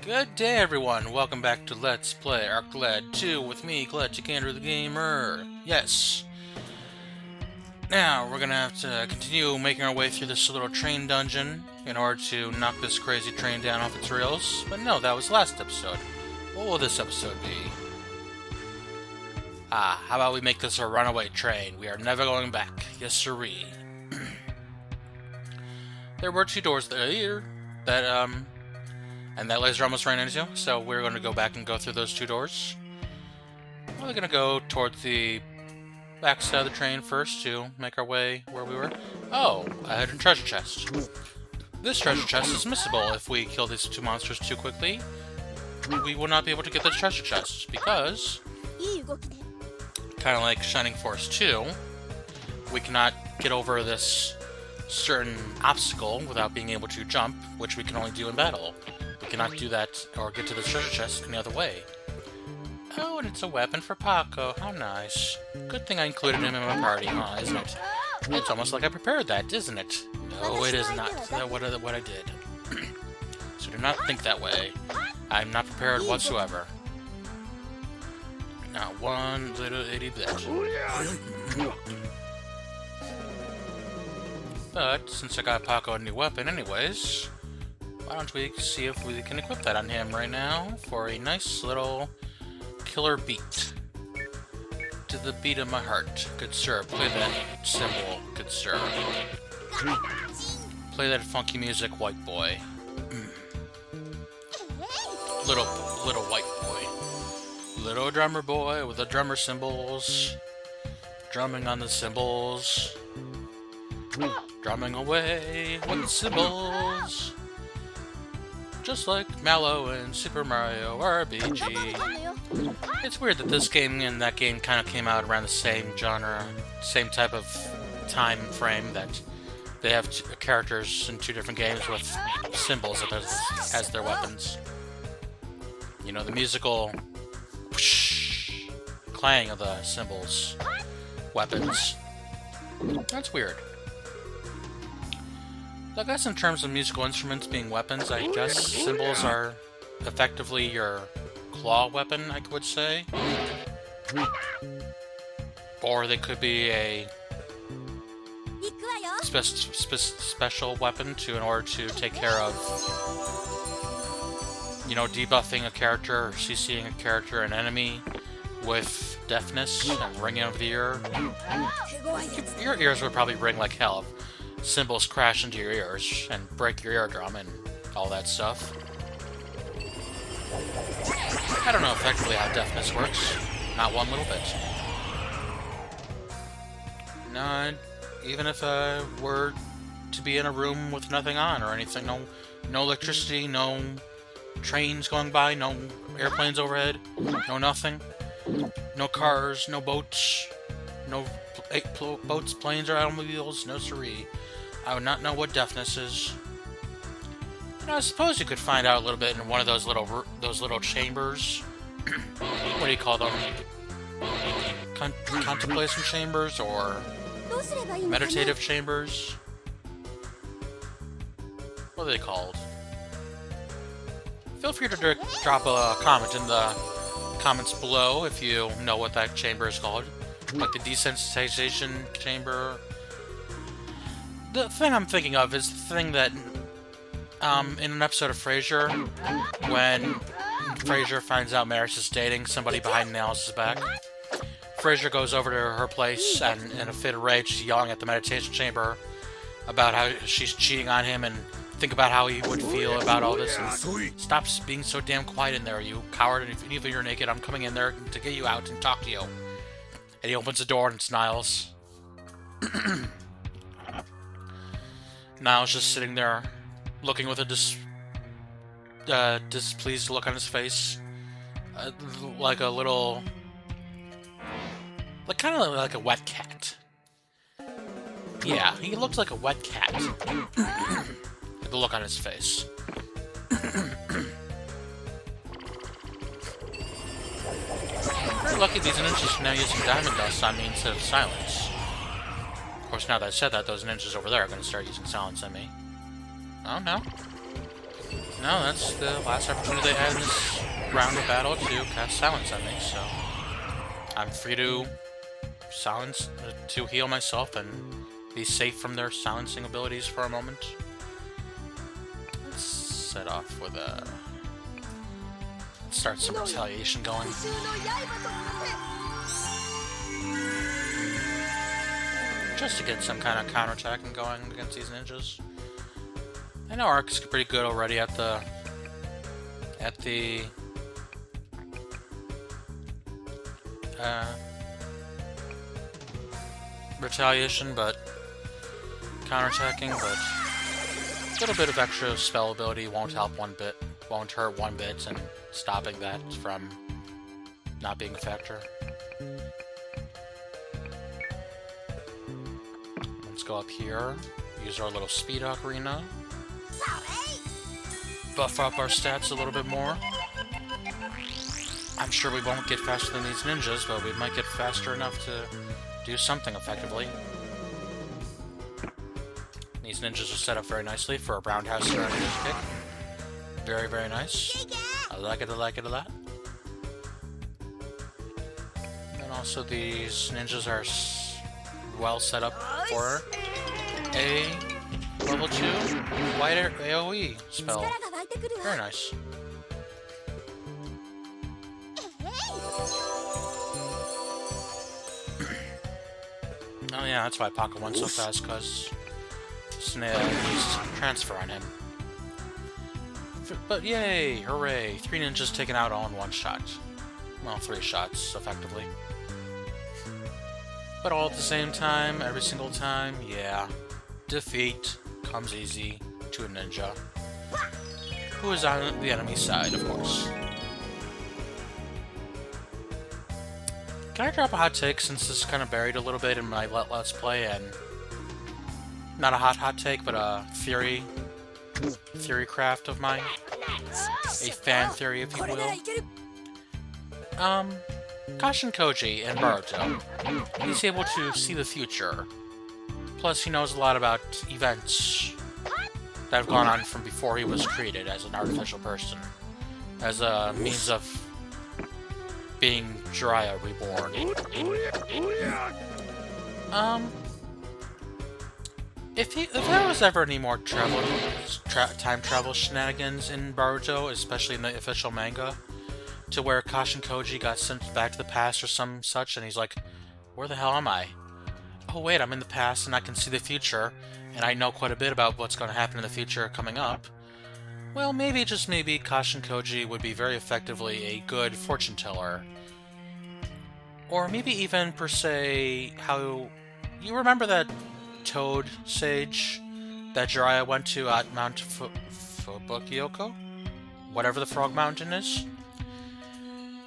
Good day, everyone. Welcome back to Let's Play Arcled 2 with me, EclecticAndrew the Gamer. Yes. Now, we're gonna have to continue making our way through this little train dungeon in order to knock this crazy train down off its rails. But no, that was last episode. What will this episode be? How about we make this a runaway train? We are never going back. Yes, sirree. There were two doors there that, and that laser almost ran into, so we're going to go back and go through those two doors. We're going to go towards the back side of the train first to make our way where we were. Oh, a hidden treasure chest. This treasure chest is missable. If we kill these two monsters too quickly, we will not be able to get this treasure chest, because, kind of like Shining Force 2, we cannot get over this certain obstacle without being able to jump, which we can only do in battle. We cannot do that or get to the treasure chest any other way. Oh, and it's a weapon for Paco. How nice. Good thing I included him in my party, huh, isn't it? It's almost like I prepared that, isn't it? No, it is not. What I did. So do not think that way. I'm not prepared whatsoever. Not one little itty bit. But, since I got Paco a new weapon anyways, why don't we see if we can equip that on him right now for a nice little killer beat. To the beat of my heart. Good sir, play that cymbal. Good sir. Play that funky music, white boy. Little white boy. Little drummer boy with the drummer cymbals. Drumming on the cymbals. Drumming away with the cymbals. Just like Mallow and Super Mario RPG. It's weird that this game and that game kind of came out around the same genre, same type of time frame, that they have characters in two different games with cymbals as their weapons. You know, the musical whoosh, clang of the cymbals, weapons. That's weird. I guess in terms of musical instruments being weapons, I guess cymbals are effectively your claw weapon, I would say. Or they could be a special weapon in order to take care of, you know, debuffing a character or CCing a character, an enemy, with deafness and ringing of the ear. Your ears would probably ring like hell if cymbals crash into your ears and break your eardrum and all that stuff. I don't know effectively how deafness works. Not one little bit. No, even if I were to be in a room with nothing on or anything, no electricity, no trains going by, no airplanes overhead, no nothing, no cars, no boats, no boats, planes, or automobiles, no siree. I would not know what deafness is. You know, I suppose you could find out a little bit in one of those little chambers. What do you call them? Contemplation chambers or meditative chambers? What are they called? Feel free to drop a comment in the comments below if you know what that chamber is called. Like the desensitization chamber. The thing I'm thinking of is the thing that, in an episode of Frasier, when Frasier finds out Maris is dating somebody behind Alice's back, Frasier goes over to her place and, in a fit of rage, she's yelling at the meditation chamber about how she's cheating on him and think about how he would feel about all this. And stop being so damn quiet in there, you coward, and if even you're naked, I'm coming in there to get you out and talk to you. And he opens the door and it's Niles. Niles just sitting there, looking with a displeased look on his face, like a little, kind of like a wet cat. Yeah, he looks like a wet cat. The look on his face. I'm very lucky these ninjas are now using diamond dust on me instead of silence. Of course, now that I said that, those ninjas over there are going to start using silence on me. Oh, no. No, that's the last opportunity they had in this round of battle to cast silence on me, so I'm free to silence, to heal myself and be safe from their silencing abilities for a moment. Let's set off with a... start some retaliation going. Just to get some kind of counterattacking going against these ninjas. I know Arc is pretty good already at the retaliation, but counterattacking, but a little bit of extra spell ability won't help one bit, won't hurt one bit, and stopping that from not being a factor. Let's go up here, use our little speed ocarina, buff up our stats a little bit more. I'm sure we won't get faster than these ninjas, but we might get faster enough to do something effectively. These ninjas are set up very nicely for a roundhouse surrounding kick. Very, very nice. I like it, I like it a lot. And also these ninjas are well set up for a level 2 wider AoE spell. Very nice. Oh yeah, that's why Pocket went so fast, because Sania used transfer on him. But yay! Hooray! 3 ninjas taken out all in one shot. Well, 3 shots, effectively. But all at the same time, every single time, yeah. Defeat comes easy to a ninja. Who is on the enemy side, of course. Can I drop a hot take, since this is kind of buried a little bit in my Let's Play, and... not a hot take, but a theory craft of mine? A fan theory, if you will. Kashin Koji in Boruto, he's able to see the future. Plus, he knows a lot about events that have gone on from before he was created as an artificial person. As a means of being Jiraiya reborn. If there was ever any more time travel shenanigans in Boruto, especially in the official manga, to where Kashin Koji got sent back to the past or some such, and he's like, where the hell am I? Oh wait, I'm in the past and I can see the future, and I know quite a bit about what's going to happen in the future coming up. Well, maybe, just maybe, Kashin Koji would be very effectively a good fortune teller. Or maybe even, per se, how... You remember that Toad Sage that Jiraiya went to at Mount Fubukyoko? Whatever the Frog Mountain is?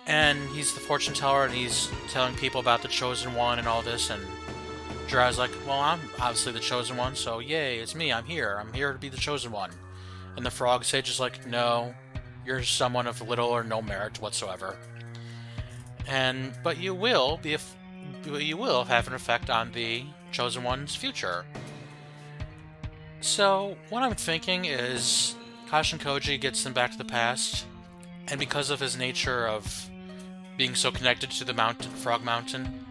And he's the fortune teller, and he's telling people about the Chosen One and all this, and Jiraiya's like, well, I'm obviously the Chosen One, so yay, it's me, I'm here to be the Chosen One. And the Frog Sage is like, no, you're someone of little or no merit whatsoever. But you will have an effect on the Chosen One's future. So, what I'm thinking is, Kashin Koji gets them back to the past, and because of his nature of being so connected to the Frog Mountain,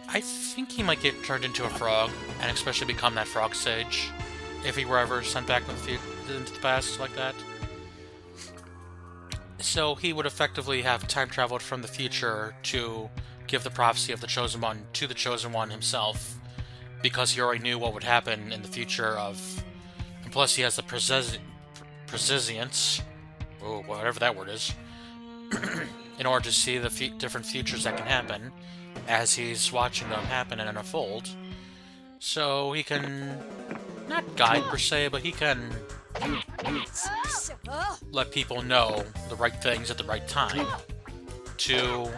I think he might get turned into a frog, and especially become that Frog Sage, if he were ever sent back into the past like that. So he would effectively have time traveled from the future to give the prophecy of the Chosen One to the Chosen One himself, because he already knew what would happen in the future of... And plus he has the prescience, oh, whatever that word is, in order to see the different futures that can happen as he's watching them happen and unfold. So he can, not guide per se, but he can let people know the right things at the right time to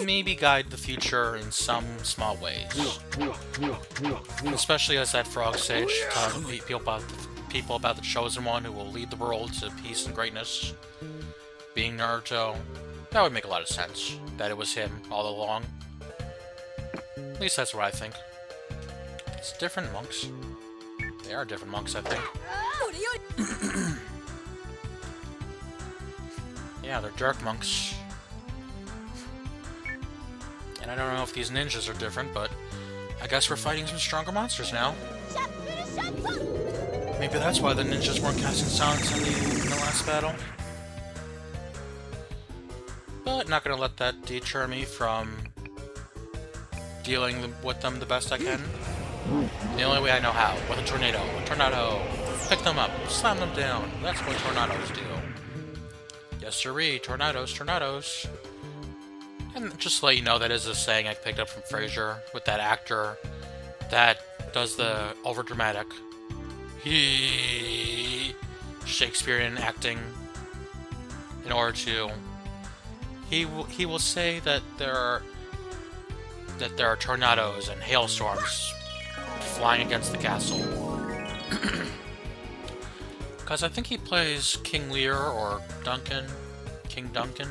maybe guide the future in some small ways. Especially as that Frog Sage telling people about the Chosen One who will lead the world to peace and greatness. Being Naruto, that would make a lot of sense, that it was him all along. At least that's what I think. It's different monks. They are different monks, I think. Yeah, they're dark monks. And I don't know if these ninjas are different, but I guess we're fighting some stronger monsters now. Maybe that's why the ninjas weren't casting silence in the last battle. But not gonna let that deter me from dealing with them the best I can. The only way I know how, with a tornado. A tornado. Pick them up, slam them down. That's what tornadoes do. Yes, sirree, tornadoes, tornadoes. And just to let you know, that is a saying I picked up from Frasier with that actor that does the overdramatic Shakespearean acting in order to. He will say that there are tornadoes and hailstorms flying against the castle. Because I think he plays King Lear or King Duncan.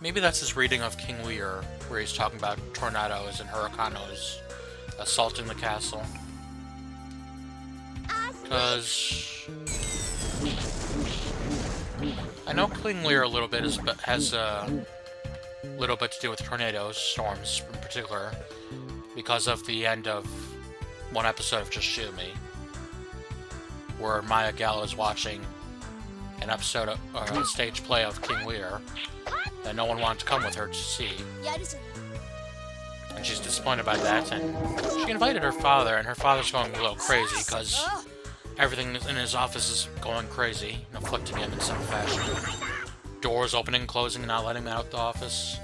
Maybe that's his reading of King Lear, where he's talking about tornadoes and hurricanes assaulting the castle. Because I know King Lear a little bit has a little bit to do with tornadoes, storms in particular, because of the end of one episode of Just Shoot Me, where Maya Gallo is watching an episode of a stage play of King Lear that no one wanted to come with her to see. And she's disappointed by that, and she invited her father, and her father's going a little crazy because everything in his office is going crazy, afflicting him in some fashion. Doors opening and closing and not letting him out the office.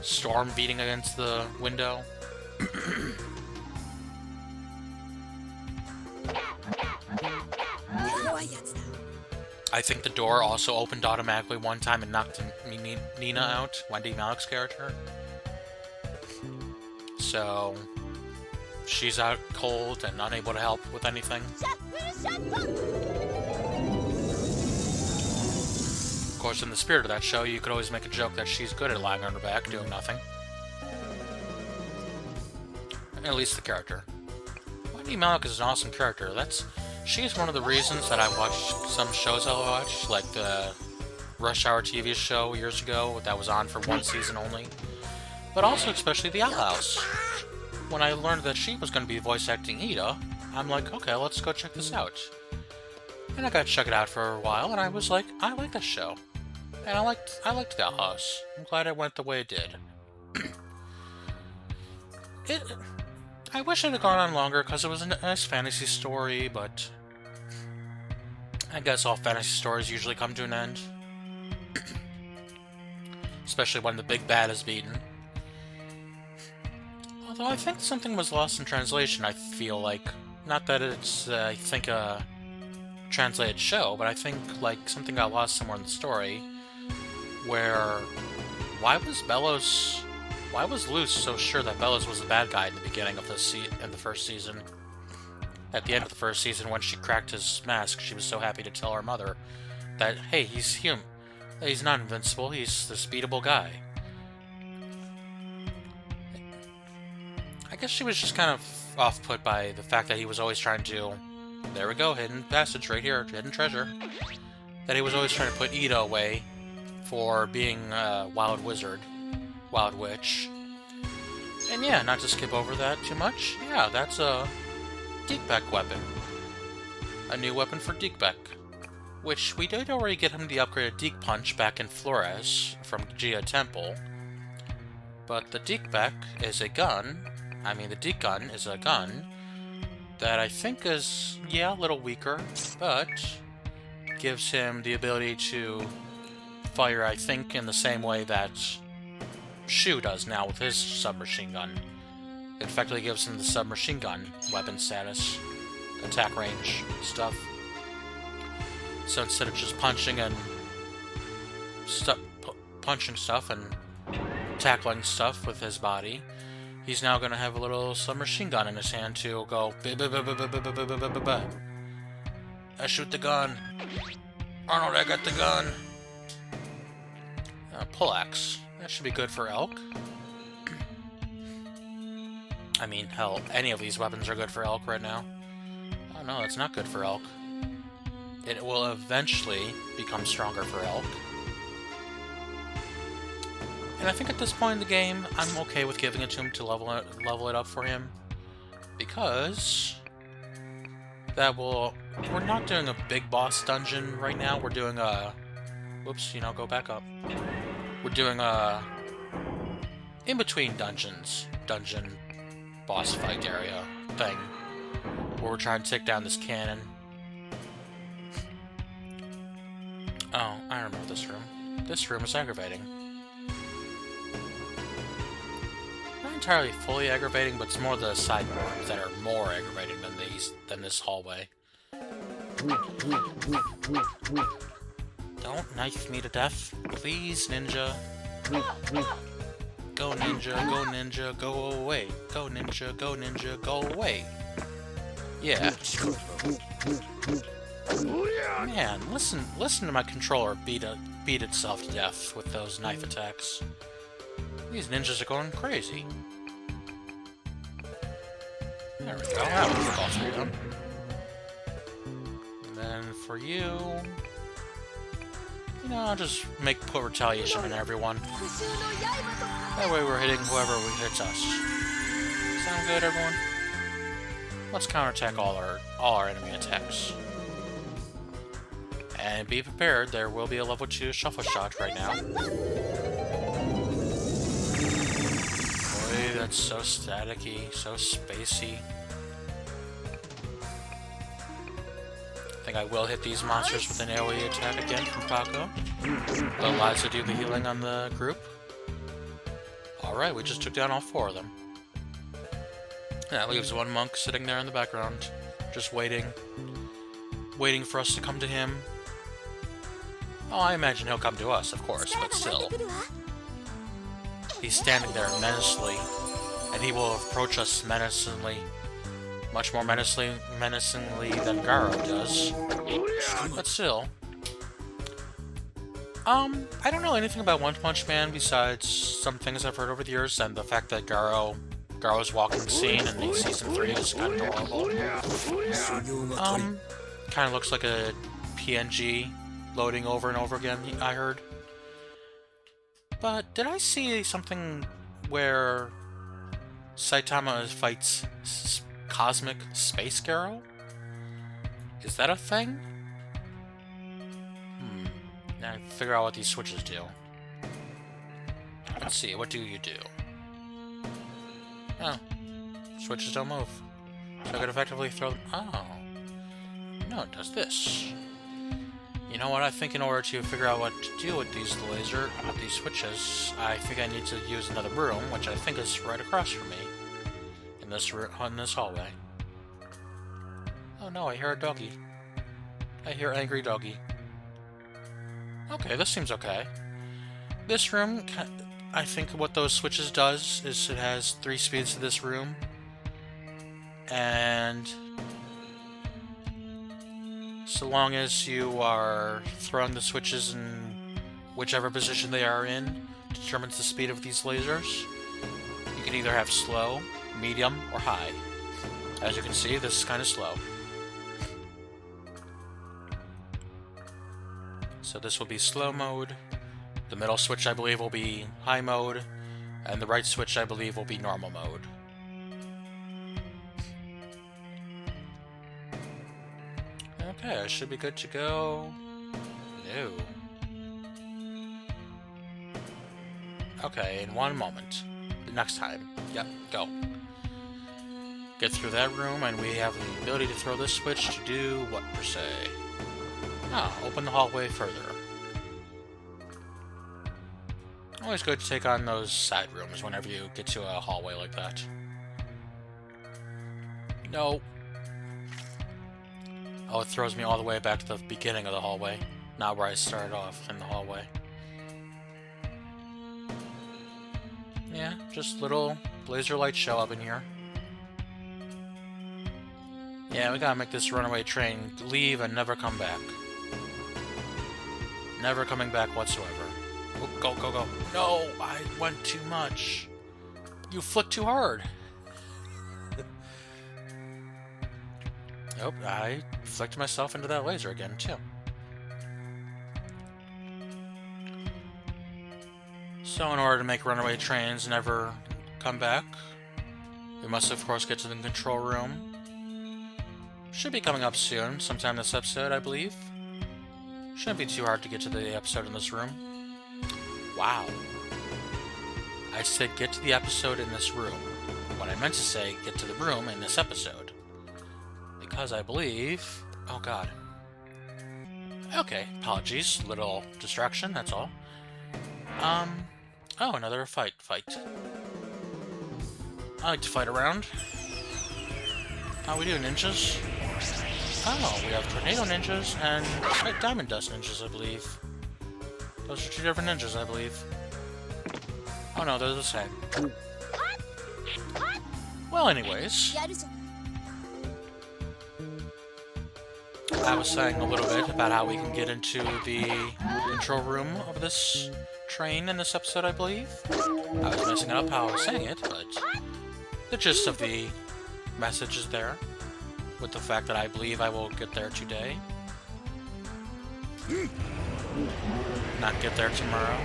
Storm beating against the window. I think the door also opened automatically one time and knocked Nina out, Wendy Malick's character. So she's out cold and unable to help with anything. Of course, in the spirit of that show, you could always make a joke that she's good at lying on her back, doing nothing. At least the character. Wendy Malick is an awesome character. She's one of the reasons that I watched some shows I watched, like the Rush Hour TV show years ago that was on for one season only. But also especially The Owl House. When I learned that she was going to be voice acting Ida, I'm like, okay, let's go check this out. And I got to check it out for a while, and I was like, I like this show. And I liked The Owl House. I'm glad it went the way it did. I wish it had gone on longer because it was a nice fantasy story, but I guess all fantasy stories usually come to an end. Especially when the big bad is beaten. Although I think something was lost in translation, I feel like. Not that it's, I think, a translated show, but I think, like, something got lost somewhere in the story. Where, why was Luce so sure that Bellows was the bad guy in the beginning of the first season? At the end of the first season, when she cracked his mask, she was so happy to tell her mother that, hey, he's human. He's not invincible, he's this beatable guy. I guess she was just kind of off-put by the fact that he was always trying to... There we go, hidden passage right here, hidden treasure. That he was always trying to put Ida away for being a wild wizard, wild witch. And yeah, not to skip over that too much, yeah, that's a Deekbeck weapon. A new weapon for Deekbeck. Which we did already get him the upgraded Deek Punch back in Flores from Gia Temple. But the Deekbeck is a gun. I mean, the Deek Gun is a gun that I think is, yeah, a little weaker, but gives him the ability to fire, I think, in the same way that Shu does now with his submachine gun. It effectively gives him the submachine gun weapon status, attack range stuff. So instead of just punching and punching stuff and tackling stuff with his body, he's now going to have a little submachine gun in his hand to go I shoot the gun. Arnold, I got the gun. Pull-axe. That should be good for elk. I mean, hell, any of these weapons are good for elk right now. Oh no, it's not good for elk. it will eventually become stronger for Elk. And I think at this point in the game, I'm okay with giving it to him to level it up for him. Because we're not doing a big boss dungeon right now. We're doing a... Whoops, go back up. We're doing a in-between dungeon boss fight area thing. Where we're trying to take down this cannon. Oh, I remember this room. This room is aggravating. Not entirely fully aggravating, but it's more the sideboards that are more aggravating than this hallway. Don't knife me to death, please, ninja. Go ninja, go away. Go ninja, go away. Yeah. Man, listen to my controller beat itself to death with those knife attacks. These ninjas are going crazy. There we go. That was all three of them. And then for you, I'll just put retaliation in everyone. That way we're hitting whoever hits us. Sound good, everyone? Let's counterattack all our enemy attacks. And be prepared, there will be a level 2 shuffle shot right now. Boy, that's so staticky, so spacey. I think I will hit these monsters with an AoE attack again from Paco. That allows to do the healing on the group. Alright, we just took down all 4 of them. That leaves one monk sitting there in the background, just waiting for us to come to him. Oh, I imagine he'll come to us, of course, but still. He's standing there menacingly, and he will approach us menacingly. Much more menacingly than Garo does. But still. I don't know anything about One Punch Man besides some things I've heard over the years, and the fact that Garo's walking the scene in Season 3 is kind of adorable. Kind of looks like a PNG loading over and over again, I heard. But did I see something where Saitama fights Cosmic Space Garo? Is that a thing? Now I figure out what these switches do. Let's see, what do you do? Oh, switches don't move. So I could effectively throw them. Oh. No, it does this. You know what, I think in order to figure out what to do with these switches, I think I need to use another room, which I think is right across from me. In this hallway. Oh no, I hear a doggy. I hear angry doggy. Okay, this seems okay. This room, I think what those switches does is it has 3 speeds to this room. And so long as you are throwing the switches in whichever position they are in, determines the speed of these lasers. You can either have slow, medium, or high. As you can see, this is kind of slow. So this will be slow mode. The middle switch, I believe, will be high mode. And the right switch, I believe, will be normal mode. Okay, I should be good to go. No. Okay, in one moment. Next time. Yep, go. Get through that room, and we have the ability to throw this switch to do what, per se? Oh, open the hallway further. Always good to take on those side rooms whenever you get to a hallway like that. No. Oh, it throws me all the way back to the beginning of the hallway, not where I started off in the hallway. Yeah, just little laser lights show up in here. Yeah, we gotta make this runaway train leave and never come back. Never coming back whatsoever. Oh, go, go, go. No, I went too much. You flicked too hard. Oh, I flicked myself into that laser again, too. So in order to make runaway trains never come back, we must of course get to the control room. Should be coming up soon, sometime this episode, I believe. Shouldn't be too hard to get to the episode in this room. Wow. I said get to the episode in this room. What I meant to say, get to the room in this episode. Because I believe... Oh god. Okay, apologies. Little distraction, that's all. Oh, another fight. I like to fight around. How we do, ninjas? Oh, we have tornado ninjas and diamond dust ninjas, I believe. Those are two different ninjas, I believe. Oh no, they're the same. Well, anyways. I was saying a little bit about how we can get into the control room of this train in this episode, I believe. I was messing up how I was saying it, but the gist of the message is there, with the fact that I believe I will get there today. Not get there tomorrow.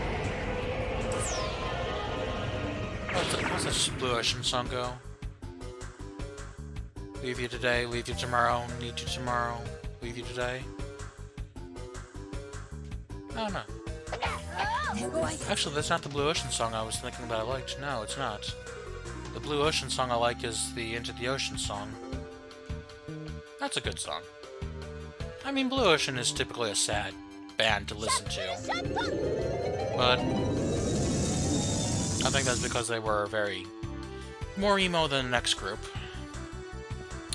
How's this Blue Ocean song go? Leave you today, leave you tomorrow, need you tomorrow, leave you today. I don't know. Actually, that's not the Blue Ocean song I was thinking that I liked. No, it's not. The Blue Ocean song I like is the Into the Ocean song. That's a good song. I mean, Blue Ocean is typically a sad band to listen to. But I think that's because they were very more emo than the next group.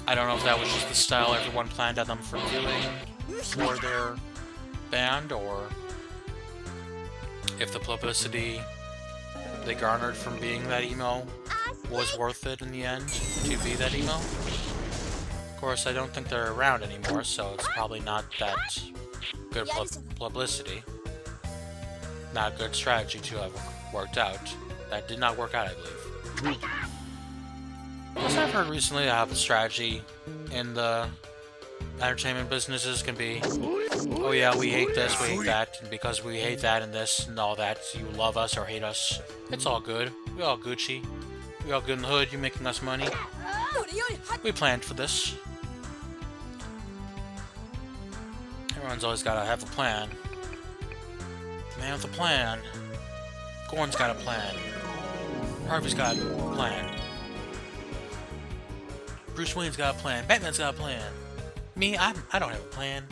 I don't know if that was just the style everyone planned on them for doing for their band, or if the publicity they garnered from being that emo was worth it in the end to be that emo. Of course, I don't think they're around anymore, so it's probably not that good publicity. Not a good strategy to have worked out. That did not work out, I believe. Plus, I've heard recently how the strategy in the entertainment businesses can be, oh yeah, we hate this, we hate that, and because we hate that and this and all that, you love us or hate us. It's all good. We all Gucci. We all good in the hood. You making us money. We planned for this. Everyone's always gotta have a plan. Man with a plan. Gorn's got a plan. Harvey's got a plan. Bruce Wayne's got a plan. Batman's got a plan. Me, I don't have a plan.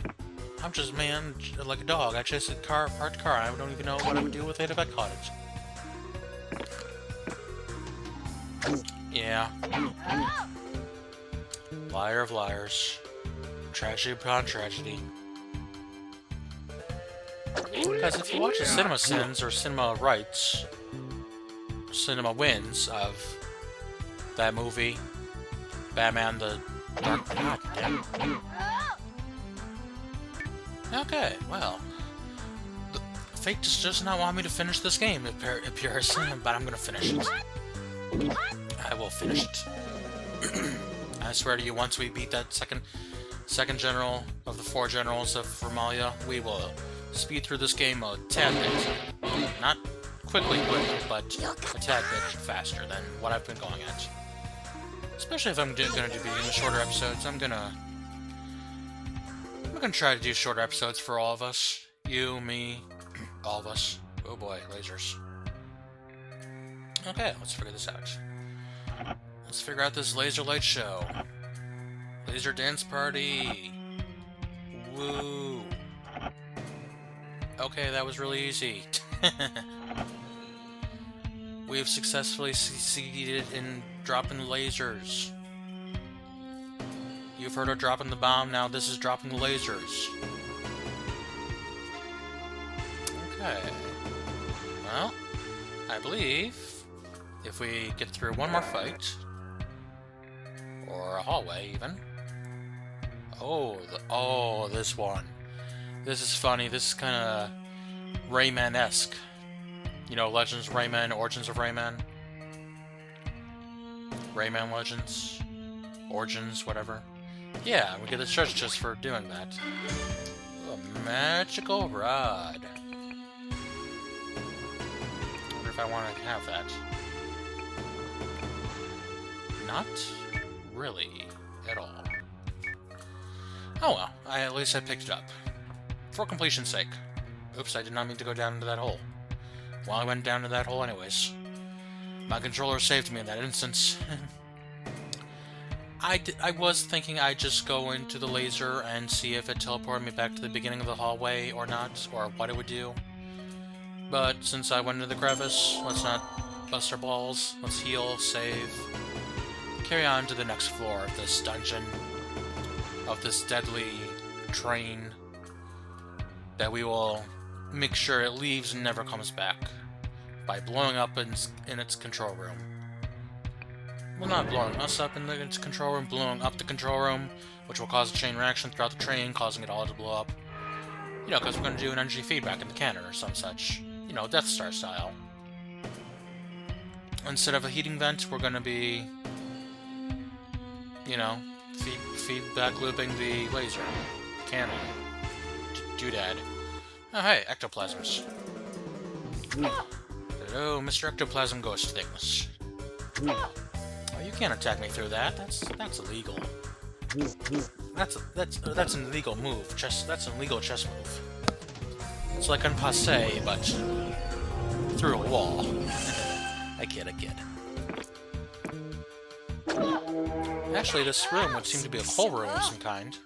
I'm just a man, like a dog. I chase a parked car. I don't even know what I would do with it if I caught it. Yeah. Liar of liars. Tragedy upon tragedy. Guys, if you watch the Cinema Sins or Cinema Rights, Cinema Wins of that movie, Batman the Dark... God damn. Okay, well. Fate just does not want me to finish this game, it appears, but I'm gonna finish it. I will finish it. I swear to you, once we beat that second general of the 4 generals of Romalia, we will speed through this game a tad bit. Not quickly, but a tad bit faster than what I've been going at. Especially if I'm gonna be doing shorter episodes, I'm gonna try to do shorter episodes for all of us. You, me, all of us. Oh boy, lasers. Okay, let's figure this out. Let's figure out this laser light show. Laser dance party. Woo. Okay, that was really easy. We have successfully succeeded in dropping lasers. You've heard of dropping the bomb, now this is dropping the lasers. Okay. Well, I believe if we get through one more fight, or a hallway even. Oh, this one. This is funny. This is kind of Rayman-esque. You know, Legends of Rayman, Origins of Rayman. Rayman Legends. Origins, whatever. Yeah, we get the treasure chest for doing that. A magical rod. I wonder if I want to have that. Not really at all. Oh well, at least I picked it up. For completion's sake. Oops, I did not mean to go down into that hole. Well, I went down to that hole anyways. My controller saved me in that instance. I was thinking I'd just go into the laser and see if it teleported me back to the beginning of the hallway or not, or what it would do. But since I went into the crevice, let's not bust our balls. Let's heal, save, carry on to the next floor of this dungeon, of this deadly train that we will make sure it leaves and never comes back by blowing up in its control room. Well, not blowing us up in its control room, blowing up the control room, which will cause a chain reaction throughout the train, causing it all to blow up. You know, because we're going to do an energy feedback in the cannon or some such. You know, Death Star style. Instead of a heating vent, we're going to be, you know, feedback looping the laser. Cannon. Doodad. Oh, hey, ectoplasms. Hello, Mr. Ectoplasm Ghost Things. Oh, you can't attack me through that. That's illegal. That's an illegal move. That's an illegal chess move. It's like un passé, but through a wall. I kid. Actually, this room would seem to be a coal room of some kind.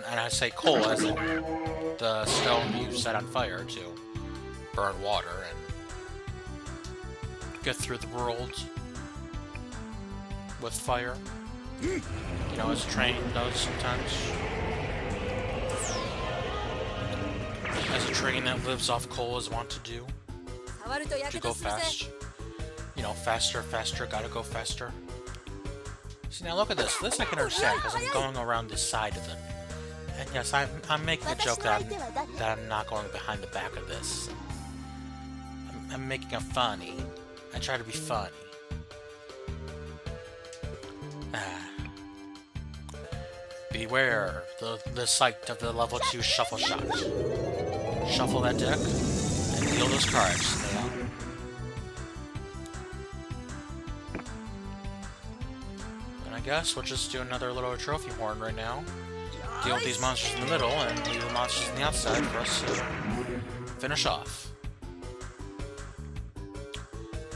And I say coal as in the stone you set on fire to burn water and get through the world with fire. You know, as a train does sometimes. As a train that lives off coal is wont to do. To go fast. You know, faster, gotta go faster. See, now look at this. This I can understand, because I'm going around the side of them. And yes, I'm making a joke that I'm not going behind the back of this. I'm making a funny. I try to be funny. Beware the sight of the level 2 shuffle shot. Shuffle that deck and deal those cards. And I guess we'll just do another little trophy horn right now. Deal with these monsters in the middle and leave the monsters on the outside for us to finish off.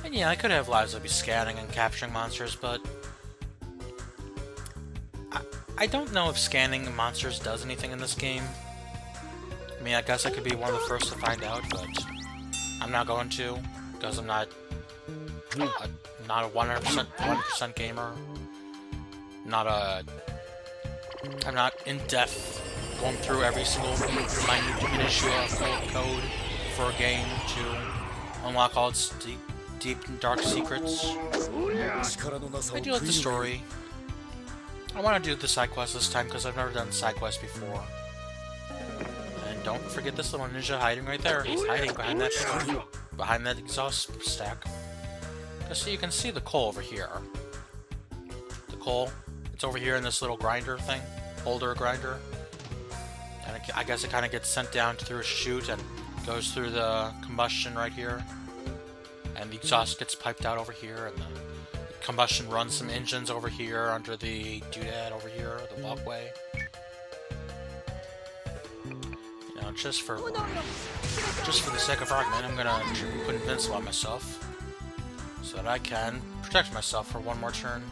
And yeah, I could have lives that would be scanning and capturing monsters, but I don't know if scanning monsters does anything in this game. I mean, I guess I could be one of the first to find out, but I'm not going to, because I'm not a 100% gamer. I'm not in depth going through every single minute minutiae of code for a game to unlock all its deep and dark secrets. I do like the story. I want to do the side quest this time because I've never done side quest before. And don't forget this little ninja hiding right there. He's hiding behind that exhaust stack. So you can see the coal over here. The coal, it's over here in this little grinder thing, holder grinder. And I guess it kind of gets sent down through a chute and goes through the combustion right here. And the exhaust gets piped out over here, and the combustion runs some engines over here under the doodad over here, the walkway. You know, just for the sake of argument, I'm gonna put Invincible on myself so that I can protect myself for one more turn.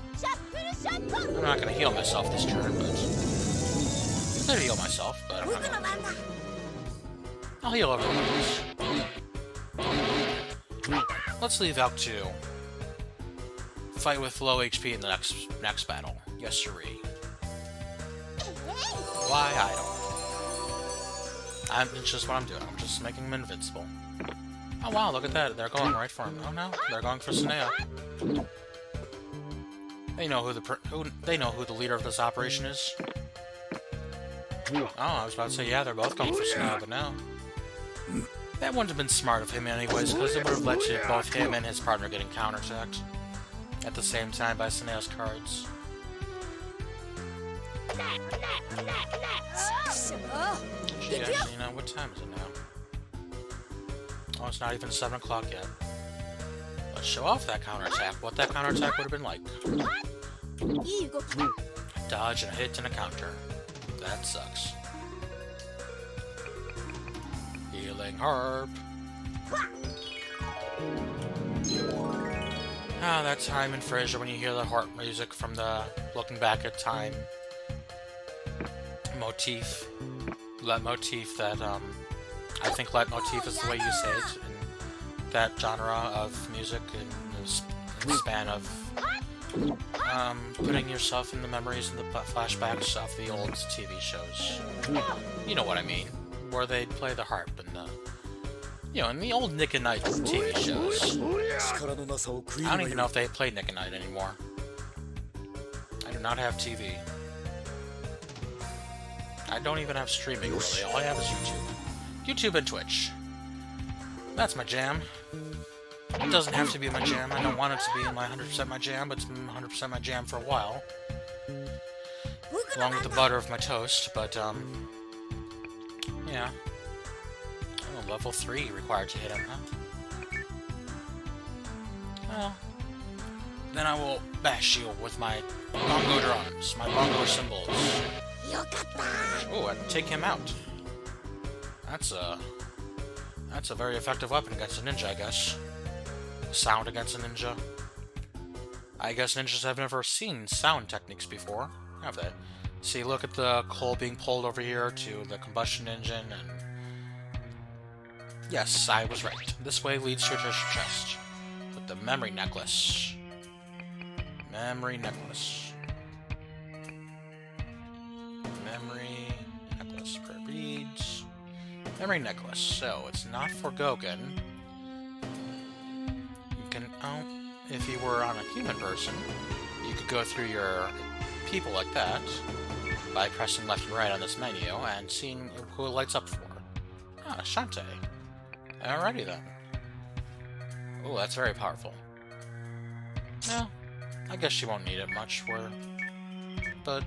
I'm not gonna heal myself this turn, but I could heal myself, but I'm not gonna. I'll heal everyone else. Let's leave out 2. Fight with low HP in the next battle. Yes, sirree. Why? I don't know. It's just what I'm doing. I'm just making him invincible. Oh wow, look at that. They're going right for him. Oh no, they're going for Sania. They know who the leader of this operation is. Oh, I was about to say, yeah, they're both going for Sania, but no. That wouldn't have been smart of him anyways, because it would have led to both him and his partner getting counterattacked at the same time by Sania's cards. Gee, actually, you know, what time is it now? Oh, it's not even 7 o'clock yet. Let's show off that counterattack. What that counterattack would have been like. Dodge and a hit and a counter. That sucks. Healing Harp. Ah, that time in Frasier when you hear the harp music from the looking back at time motif. Leitmotif that, I think leitmotif is the way you say it in that genre of music in the span of, putting yourself in the memories and the flashbacks of the old TV shows. You know what I mean. Where they'd play the harp in the, you know, in the old Nick and Night TV shows. I don't even know if they play Nick and Night anymore. I do not have TV. I don't even have streaming, really. All I have is YouTube. YouTube and Twitch. That's my jam. It doesn't have to be my jam. I don't want it to be my 100% my jam, but it's been 100% my jam for a while. Along with the butter of my toast, but, yeah. Oh, level 3 required to hit him, huh? Well, then I will bash you with my bongo drums, my bongo cymbals. Oh, and take him out. That's a very effective weapon against a ninja, I guess. Sound against a ninja. I guess ninjas have never seen sound techniques before, have they? See, look at the coal being pulled over here to the combustion engine, and... Yes, I was right. This way leads to a treasure chest. With the memory necklace. Memory necklace. Memory necklace per beads. Memory necklace. So, it's not for Gogen. You can... Oh, if you were on a human person, you could go through your people like that by pressing left and right on this menu and seeing who it lights up for. Ah, Shantae. Alrighty then. Oh, that's very powerful. Well, I guess she won't need it much but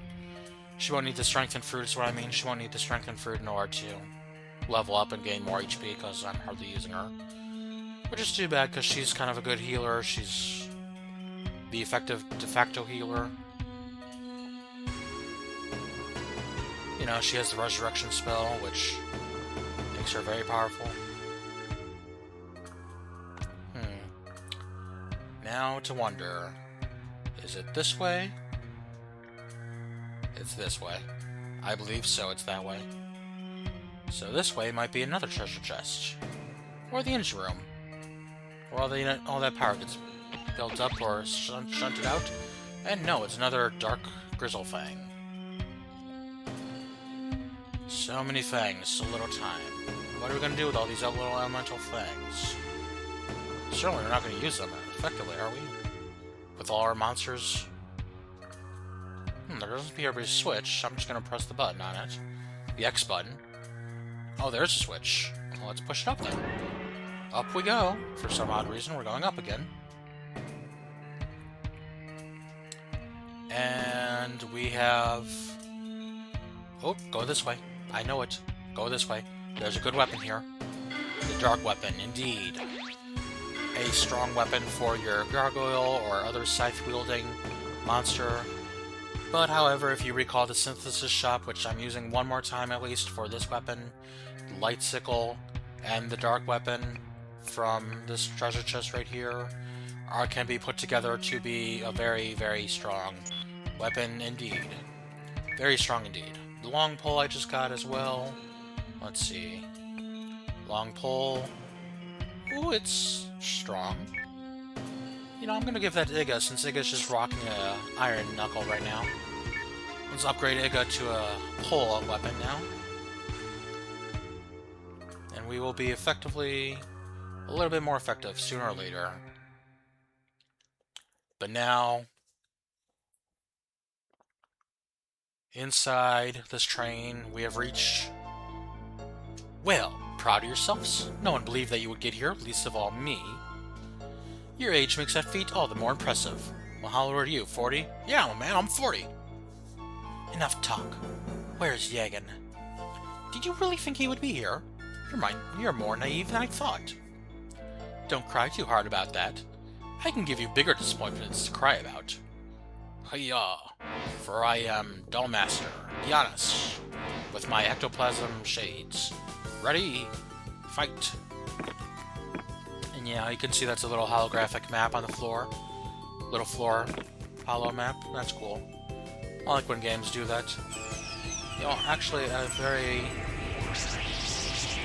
she won't need the strengthened fruit is what I mean. She won't need the strengthened fruit in order to level up and gain more HP because I'm hardly using her. Which is too bad because she's kind of a good healer. She's the effective de facto healer. You know, she has the resurrection spell, which makes her very powerful. Now to wonder, is it this way? It's this way. I believe so, it's that way. So this way might be another treasure chest. Or the engine room. Or all that power gets built up or shunted out. And no, it's another dark grizzle fang. So many fangs, so little time. What are we going to do with all these little elemental fangs? Certainly we're not going to use them effectively, are we? With all our monsters? There doesn't appear to be a switch. I'm just going to press the button on it. The X button. Oh, there's a switch. Well, let's push it up then. Up we go. For some odd reason, we're going up again. And we have... Oh, go this way. I know it. Go this way. There's a good weapon here. The dark weapon, indeed. A strong weapon for your gargoyle or other scythe-wielding monster. But, however, if you recall the synthesis shop, which I'm using one more time at least for this weapon, the light sickle, and the dark weapon from this treasure chest right here, can be put together to be a very, very strong weapon indeed. Very strong indeed. The long pole I just got as well. Let's see. Long pole. Ooh, it's strong. You know, I'm gonna give that to Iga, since Iga's just rocking a iron knuckle right now. Let's upgrade Iga to a pole weapon now. And we will be effectively... a little bit more effective sooner or later. But now... inside this train, we have reached... Well, proud of yourselves. No one believed that you would get here, least of all me. Your age makes that feat all the more impressive. Well, how old are you, 40? Yeah, man, I'm 40. Enough talk. Where's Yagun? Did you really think he would be here? You're more naive than I thought. Don't cry too hard about that. I can give you bigger disappointments to cry about. Hiya! For I am Dullmaster, Giannis, with my ectoplasm shades. Ready? Fight! And yeah, you can see that's a little holographic map on the floor. Little floor hollow map. That's cool. I like when games do that. You know, actually, a very...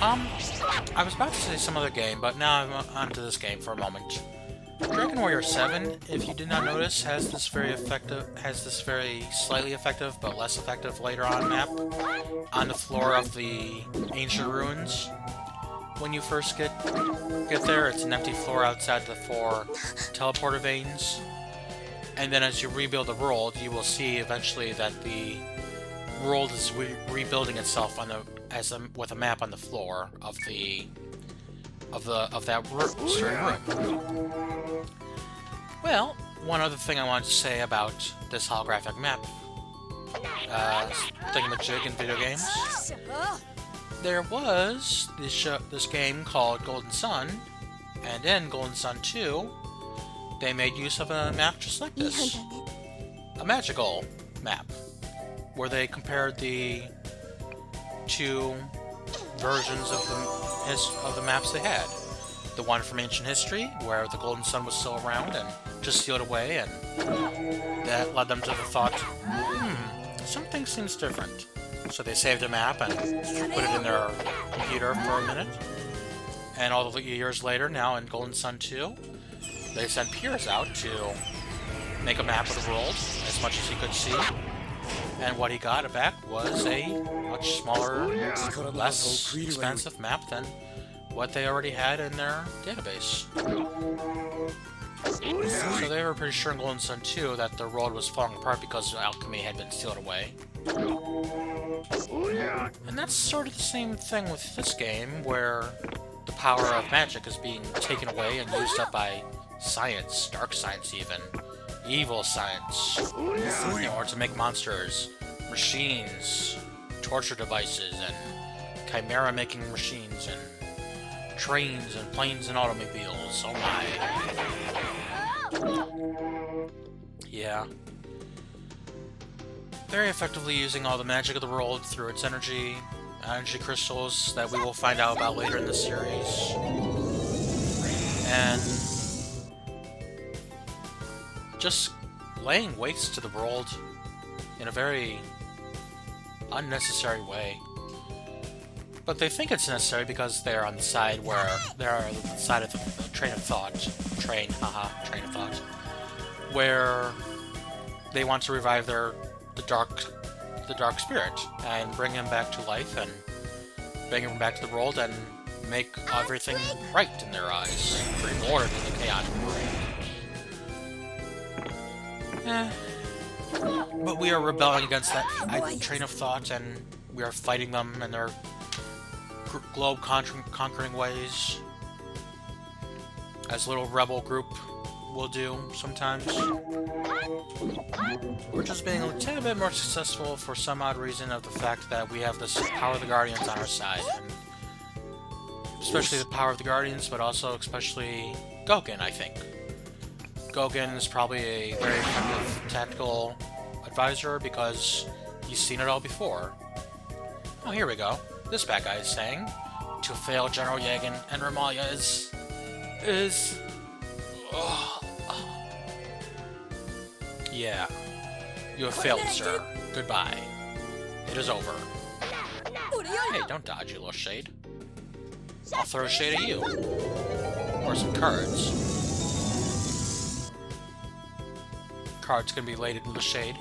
I was about to say some other game, but now I'm on to this game for a moment. Dragon Warrior 7, if you did not notice, has this very slightly effective, but less effective later on map on the floor of the ancient ruins. When you first get there, it's an empty floor outside the 4 teleporter veins. And then as you rebuild the world, you will see eventually that the world is rebuilding itself on with a map on the floor of that certain room. Well, one other thing I wanted to say about this holographic map thingamajig in video games. There was this game called Golden Sun, and in Golden Sun 2, they made use of a map just like this. A magical map, where they compared the 2 versions of the maps they had. The one from ancient history, where the Golden Sun was still around and just sealed away, and that led them to the thought, something seems different. So they saved a map and put it in their computer for a minute. And all the years later, now in Golden Sun 2, they sent Piers out to make a map of the world, as much as he could see. And what he got back was a much smaller, less expansive map than what they already had in their database. So they were pretty sure in Golden Sun 2 that the world was falling apart because alchemy had been sealed away. And that's sort of the same thing with this game, where the power of magic is being taken away and used up by science, dark science even, evil science, in order to make monsters, machines, torture devices, and chimera-making machines, and trains, and planes, and automobiles. Oh my. Yeah. Very effectively using all the magic of the world through its energy crystals that we will find out about later in the series. And just laying waste to the world in a very unnecessary way. But they think it's necessary because they're on the side where they're on the side of the train of thought, where they want to revive the dark spirit and bring him back to life and bring him back to the world and make everything right in their eyes, bring order to the chaotic world. But we are rebelling against that train of thought, and we are fighting them in their globe conquering ways, as a little rebel group will do sometimes. We're just being a tad bit more successful for some odd reason of the fact that we have this power of the Guardians on our side. And especially the power of the Guardians, but also especially Gogen, I think. Gogen is probably a very effective tactical advisor because he's seen it all before. Oh, here we go. This bad guy is saying, to fail General Yagun and Ramalia is... Yeah. You have failed, sir. Goodbye. It is over. Hey, don't dodge, you little shade. I'll throw a shade at you. Or some cards. Cards can be laid into the shade.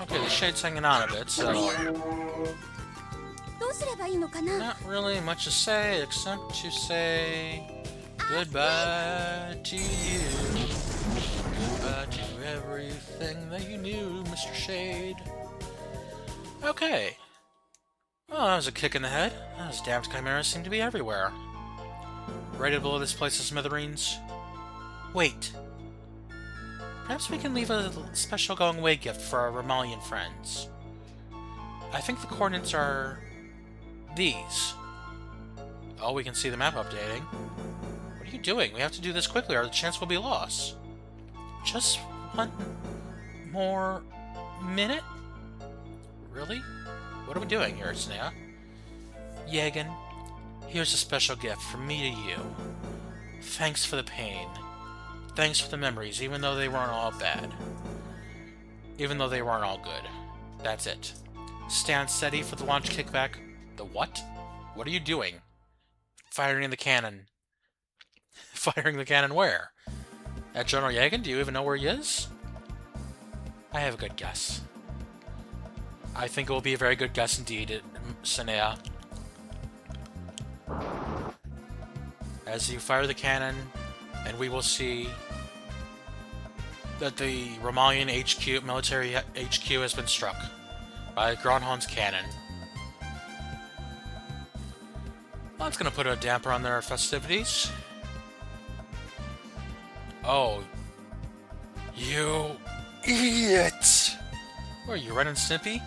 Okay, the shade's hanging on a bit, so... Not really much to say, except to say... Goodbye to you. Goodbye to everything that you knew, Mr. Shade. Okay. Well, that was a kick in the head. Those damned chimeras seem to be everywhere. Ready to blow this place to smithereens? Wait. Perhaps we can leave a special going-away gift for our Romalian friends. I think the coordinates are these. Oh, we can see the map updating. What are you doing? We have to do this quickly or the chance will be lost. Just one more minute? Really? What are we doing here, Sania? Yagun, here's a special gift from me to you. Thanks for the pain. Thanks for the memories, even though they weren't all bad. Even though they weren't all good. That's it. Stand steady for the launch kickback. The what? What are you doing? Firing the cannon. Firing the cannon where? At General Yagun? Do you even know where he is? I have a good guess. I think it will be a very good guess indeed, Sania. As you fire the cannon, and we will see that the Romalian HQ, military HQ, has been struck by Gronholm's cannon. Well, that's going to put a damper on their festivities. Oh, you idiot! What are you, Ren and Snippy?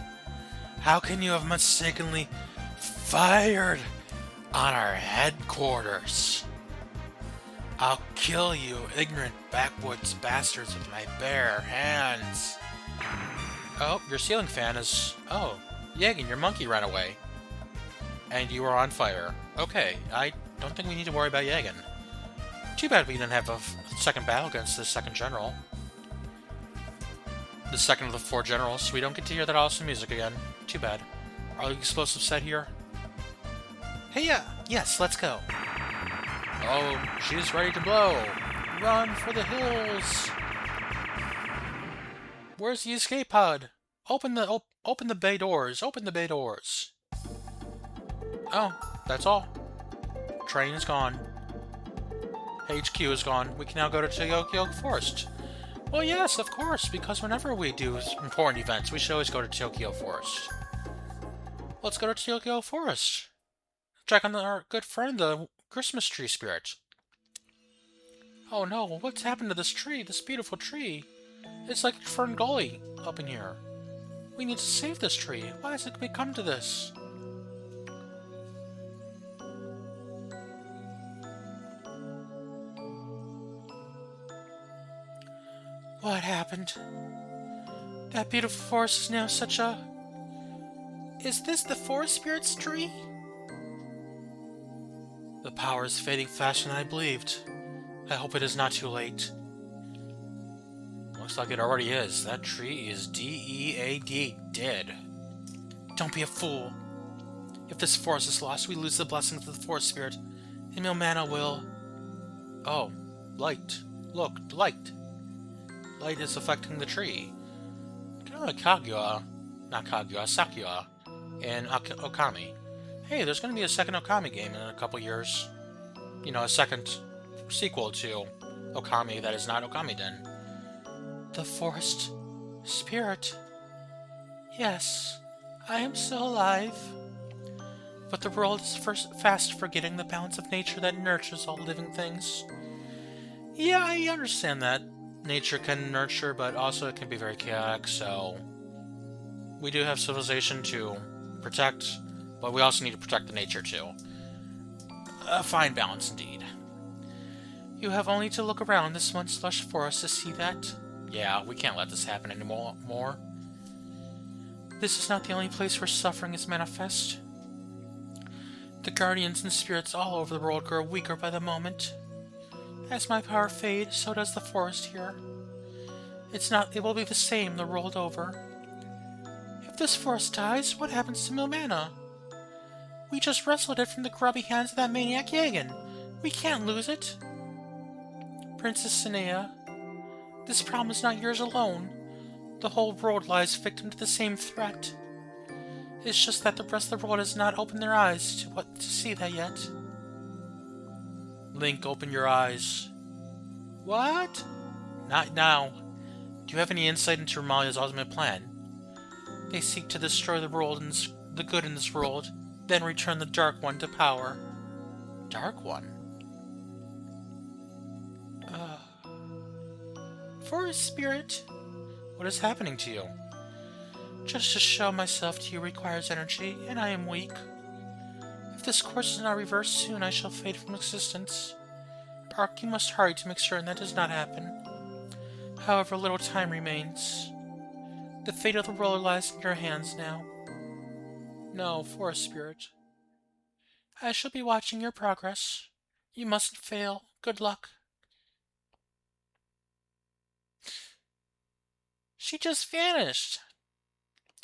How can you have mistakenly fired on our headquarters? I'll kill you, ignorant backwoods bastards, with my bare hands. Oh, your ceiling fan is... Oh, Yagun, your monkey ran away. And you are on fire. Okay, I don't think we need to worry about Yagun. Too bad we didn't have a second battle against the second general. The second of the 4 generals. We don't get to hear that awesome music again. Too bad. Are the explosives set here? Hey, yeah! Yes, let's go! Oh, she's ready to blow! Run for the hills! Where's the escape pod? Open the bay doors! Open the bay doors! Oh, that's all. Train is gone. HQ is gone. We can now go to Tokyo Forest. Well, yes, of course, because whenever we do important events, we should always go to Tokyo Forest. Let's go to Tokyo Forest. Check on our good friend, the Christmas tree spirit. Oh no, what's happened to this tree? This beautiful tree? It's like Ferngully up in here. We need to save this tree. Why has it come to this? What happened? That beautiful forest is now such a... Is this the forest spirit's tree? The power is fading faster than I believed. I hope it is not too late. Looks like it already is. That tree is D-E-A-D, dead. Don't be a fool. If this forest is lost, we lose the blessings of the forest spirit, and Millmana will... Oh, light. Look, light. Light is affecting the tree. Kind of like Kaguya, not Kaguya, Sakuya, and Okami. Hey, there's going to be a second Okami game in a couple years. You know, a second sequel to Okami that is not Okami-den. The forest spirit. Yes, I am still alive. But the world is fast forgetting the balance of nature that nurtures all living things. Yeah, I understand that. Nature can nurture, but also it can be very chaotic, so... We do have civilization to protect, but we also need to protect the nature too. A fine balance indeed. You have only to look around this once lush forest to see that. Yeah, we can't let this happen anymore. This is not the only place where suffering is manifest. The guardians and spirits all over the world grow weaker by the moment. As my power fades, so does the forest here. It will be the same the world over. If this forest dies, what happens to Millmana? We just wrestled it from the grubby hands of that maniac Yagun. We can't lose it. Princess Sania, this problem is not yours alone. The whole world lies victim to the same threat. It's just that the rest of the world has not opened their eyes to see that yet. Link, open your eyes. What? Not now. Do you have any insight into Romalia's ultimate plan? They seek to destroy the world and the good in this world, then return the Dark One to power. Dark One? Forest Spirit, what is happening to you? Just to show myself to you requires energy, and I am weak. If this course is not reversed soon, I shall fade from existence. Ark, you must hurry to make certain that does not happen. However, little time remains. The fate of the world lies in your hands now. No, Forest Spirit. I shall be watching your progress. You mustn't fail. Good luck. She just vanished.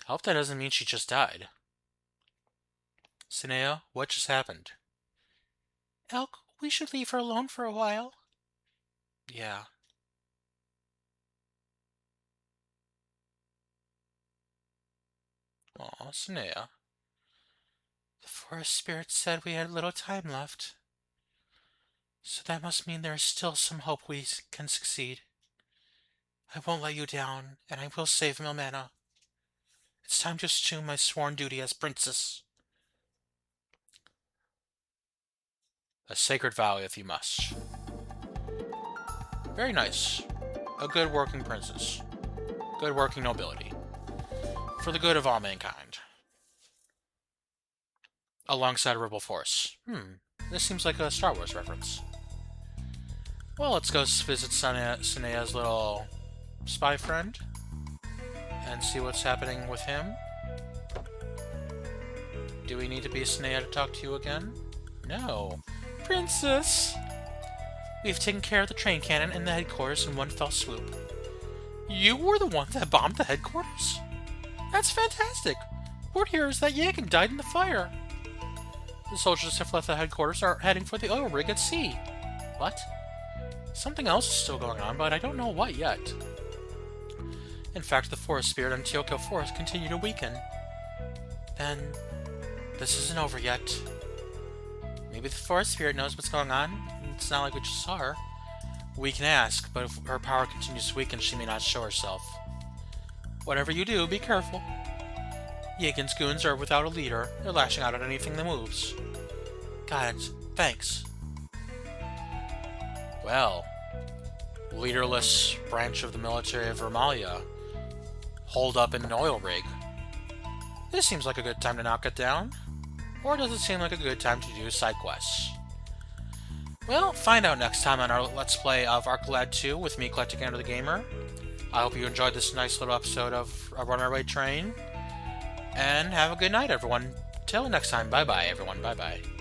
I hope that doesn't mean she just died. Sania, what just happened? Elk, we should leave her alone for a while. Yeah. Aw, Sania. The Forest Spirit said we had little time left. So that must mean there is still some hope we can succeed. I won't let you down, and I will save Millmana. It's time to assume my sworn duty as princess. A sacred vow if you must. Very nice. A good working princess. Good working nobility. For the good of all mankind. Alongside a rebel force. This seems like a Star Wars reference. Well, let's go visit Sania's little spy friend. And see what's happening with him. Do we need to be Sania to talk to you again? No. Princess! We've taken care of the train cannon and the headquarters in one fell swoop. You were the one that bombed the headquarters? That's fantastic! Word here is that Yagun died in the fire. The soldiers have left the headquarters and are heading for the oil rig at sea. What? Something else is still going on, but I don't know what yet. In fact, the Forest Spirit and Teoko Forest continue to weaken. Then, this isn't over yet. Maybe the Forest Spirit knows what's going on. It's not like we just saw her. We can ask, but if her power continues to weaken, she may not show herself. Whatever you do, be careful. Yagun's goons are without a leader. They're lashing out at anything that moves. Got it. Thanks. Well, leaderless branch of the military of Vermalia holed up in an oil rig. This seems like a good time to knock it down. Or does it seem like a good time to do side quests? Well, find out next time on our Let's Play of Arclad 2 with me, EclecticAndrew the Gamer. I hope you enjoyed this nice little episode of A Runaway Train. And have a good night, everyone. Till next time, bye-bye, everyone. Bye-bye.